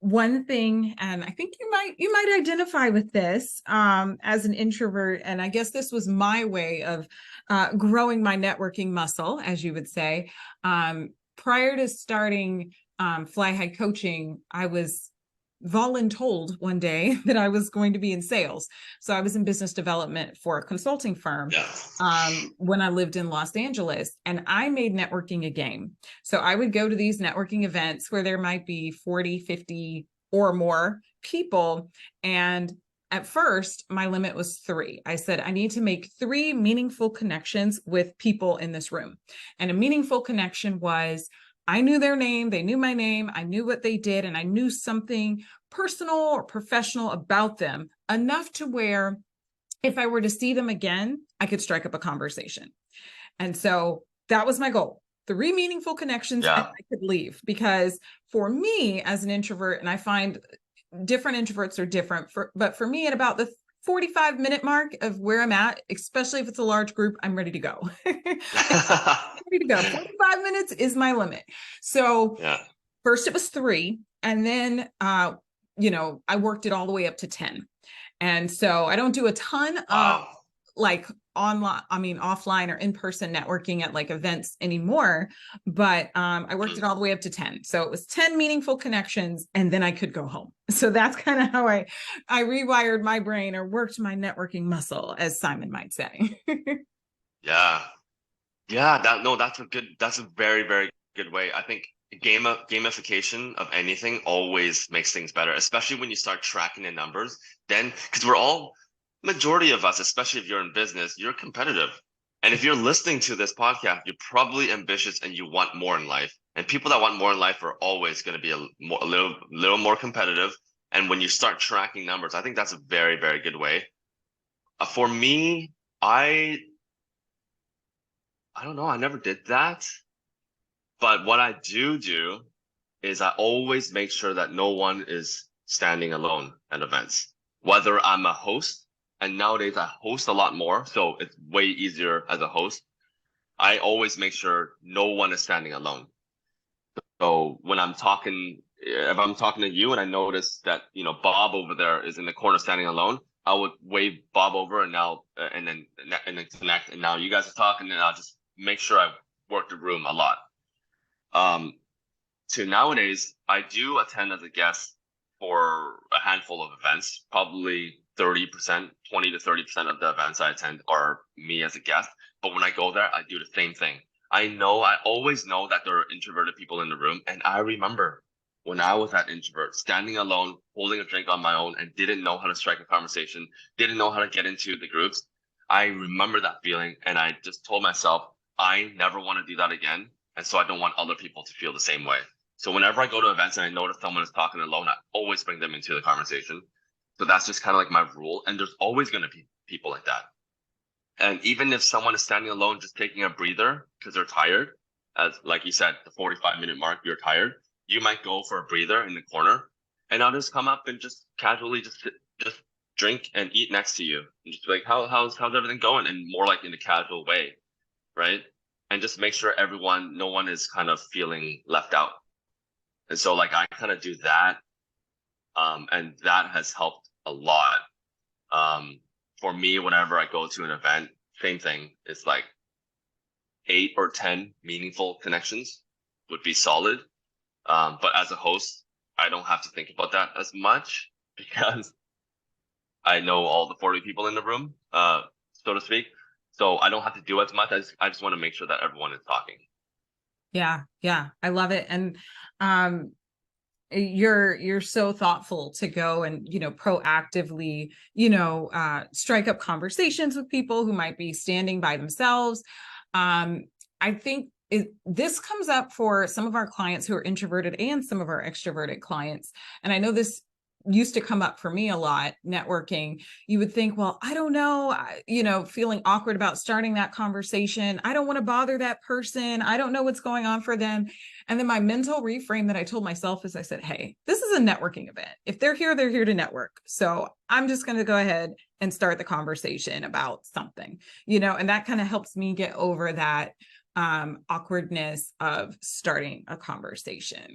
One thing, and I think you might identify with this as an introvert, and I guess this was my way of growing my networking muscle, as you would say. Prior to starting Fly High Coaching, I was voluntold one day that I was going to be in sales. So I was in business development for a consulting firm when I lived in Los Angeles, and I made networking a game. So I would go to these networking events where there might be 40, 50 or more people. And at first, my limit was 3. I said, I need to make 3 meaningful connections with people in this room. And a meaningful connection was I knew their name, they knew my name, I knew what they did, and I knew something personal or professional about them enough to where if I were to see them again, I could strike up a conversation. And so that was my goal. 3 meaningful connections and I could leave. Because for me as an introvert, and I find different introverts are different, but for me at about the 45-minute mark of where I'm at, especially if it's a large group, I'm ready to go. Ready to go. 45 minutes is my limit. So first it was 3. And then, I worked it all the way up to 10. And so I don't do a ton of like offline or in-person networking at like events anymore, but I worked it all the way up to 10. So it was 10 meaningful connections and then I could go home. So that's kind of how I rewired my brain or worked my networking muscle, as Simon might say. That's a very, very good way. I think gamification of anything always makes things better, especially when you start tracking the numbers. Then, because majority of us, especially if you're in business, you're competitive. And if you're listening to this podcast, you're probably ambitious and you want more in life. And people that want more in life are always going to be a little more competitive. And when you start tracking numbers, I think that's a very, very good way. For me, I don't know. I never did that. But what I do is I always make sure that no one is standing alone at events, whether I'm a host. And nowadays I host a lot more, so it's way easier as a host. I always make sure no one is standing alone. So when if I'm talking to you and I notice that, Bob over there is in the corner standing alone, I would wave Bob over and then connect. And now you guys are talking and I'll just make sure I work the room a lot. So nowadays I do attend as a guest for a handful of events, probably 30%, 20 to 30% of the events I attend are me as a guest. But when I go there, I do the same thing. I always know that there are introverted people in the room. And I remember when I was that introvert, standing alone, holding a drink on my own and didn't know how to strike a conversation, didn't know how to get into the groups. I remember that feeling. And I just told myself, I never want to do that again. And so I don't want other people to feel the same way. So whenever I go to events and I notice someone is talking alone, I always bring them into the conversation. So that's just kind of like my rule. And there's always going to be people like that. And even if someone is standing alone, just taking a breather because they're tired, as like you said, the 45-minute mark, you're tired, you might go for a breather in the corner and I'll just come up and just casually just drink and eat next to you. And just be like, how's everything going? And more like in a casual way, right? And just make sure no one is kind of feeling left out. And so like I kind of do that. And that has helped a lot. For me, whenever I go to an event, same thing. It's like 8 or 10 meaningful connections would be solid. But as a host, I don't have to think about that as much because I know all the 40 people in the room, so to speak. So I don't have to do as much. I just want to make sure that everyone is talking. Yeah, I love it. And you're so thoughtful to go and proactively strike up conversations with people who might be standing by themselves. I think this comes up for some of our clients who are introverted and some of our extroverted clients, and I know this used to come up for me a lot networking. You would think, well, I don't know, feeling awkward about starting that conversation. I don't want to bother that person. I don't know what's going on for them. And then my mental reframe that I told myself is I said, hey, this is a networking event. If they're here to network. So I'm just going to go ahead and start the conversation about something, and that kind of helps me get over that awkwardness of starting a conversation.